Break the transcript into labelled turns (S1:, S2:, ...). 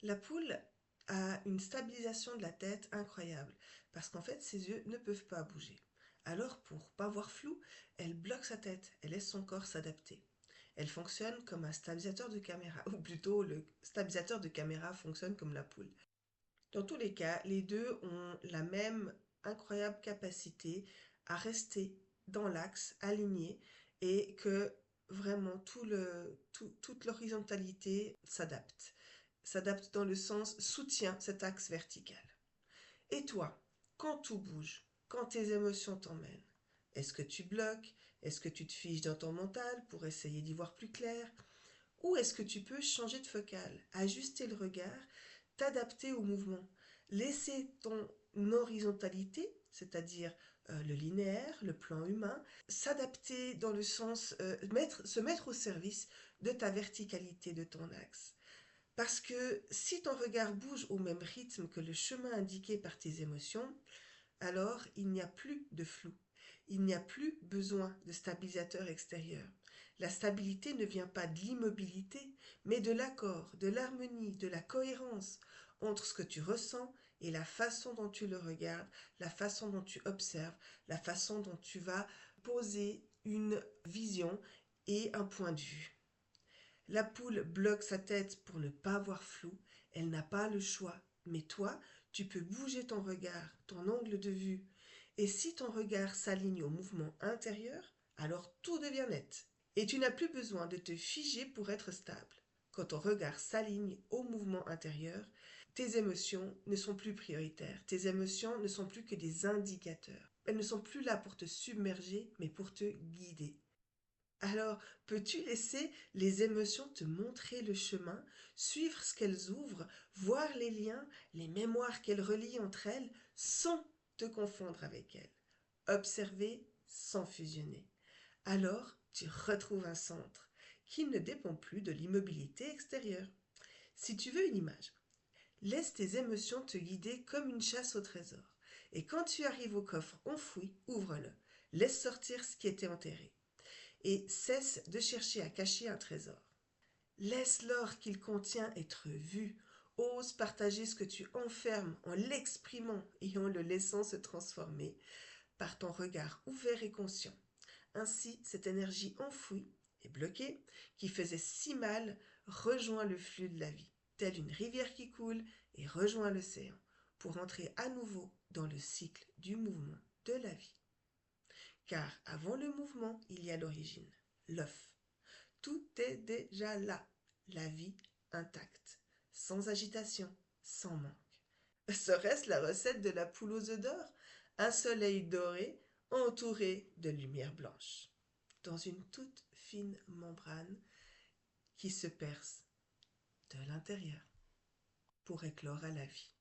S1: La poule a une stabilisation de la tête incroyable parce qu'en fait ses yeux ne peuvent pas bouger. Alors pour pas voir flou, elle bloque sa tête, elle laisse son corps s'adapter. Elle fonctionne comme un stabilisateur de caméra, ou plutôt le stabilisateur de caméra fonctionne comme la poule. Dans tous les cas, les deux ont la même incroyable capacité à rester dans l'axe, alignés, et que vraiment toute l'horizontalité s'adapte. S'adapte dans le sens soutient cet axe vertical. Et toi, quand tout bouge, quand tes émotions t'emmènent, est-ce que tu bloques? Est-ce que tu te figes dans ton mental pour essayer d'y voir plus clair? Ou est-ce que tu peux changer de focale, ajuster le regard, t'adapter au mouvement, laisser ton horizontalité, c'est-à-dire le linéaire, le plan humain, s'adapter dans le sens, se mettre au service de ta verticalité, de ton axe. Parce que si ton regard bouge au même rythme que le chemin indiqué par tes émotions, alors il n'y a plus de flou. Il n'y a plus besoin de stabilisateur extérieur. La stabilité ne vient pas de l'immobilité, mais de l'accord, de l'harmonie, de la cohérence entre ce que tu ressens et la façon dont tu le regardes, la façon dont tu observes, la façon dont tu vas poser une vision et un point de vue. La poule bloque sa tête pour ne pas voir flou, elle n'a pas le choix. Mais toi, tu peux bouger ton regard, ton angle de vue. Et si ton regard s'aligne au mouvement intérieur, alors tout devient net. Et tu n'as plus besoin de te figer pour être stable. Quand ton regard s'aligne au mouvement intérieur, tes émotions ne sont plus prioritaires. Tes émotions ne sont plus que des indicateurs. Elles ne sont plus là pour te submerger, mais pour te guider. Alors, peux-tu laisser les émotions te montrer le chemin, suivre ce qu'elles ouvrent, voir les liens, les mémoires qu'elles relient entre elles, sans te confondre avec elles? Observer sans fusionner. Alors, tu retrouves un centre qui ne dépend plus de l'immobilité extérieure. Si tu veux une image, laisse tes émotions te guider comme une chasse au trésor. Et quand tu arrives au coffre enfoui, ouvre-le. Laisse sortir ce qui était enterré et cesse de chercher à cacher un trésor. Laisse l'or qu'il contient être vu. Ose partager ce que tu enfermes en l'exprimant et en le laissant se transformer par ton regard ouvert et conscient. Ainsi, cette énergie enfouie et bloquée, qui faisait si mal, rejoint le flux de la vie, telle une rivière qui coule et rejoint l'océan, pour entrer à nouveau dans le cycle du mouvement de la vie. Car avant le mouvement, il y a l'origine, l'œuf. Tout est déjà là, la vie intacte, sans agitation, sans manque. Serait-ce la recette de la poule aux œufs d'or? Un soleil doré entouré de lumière blanche, dans une toute fine membrane qui se perce de l'intérieur pour éclore à la vie.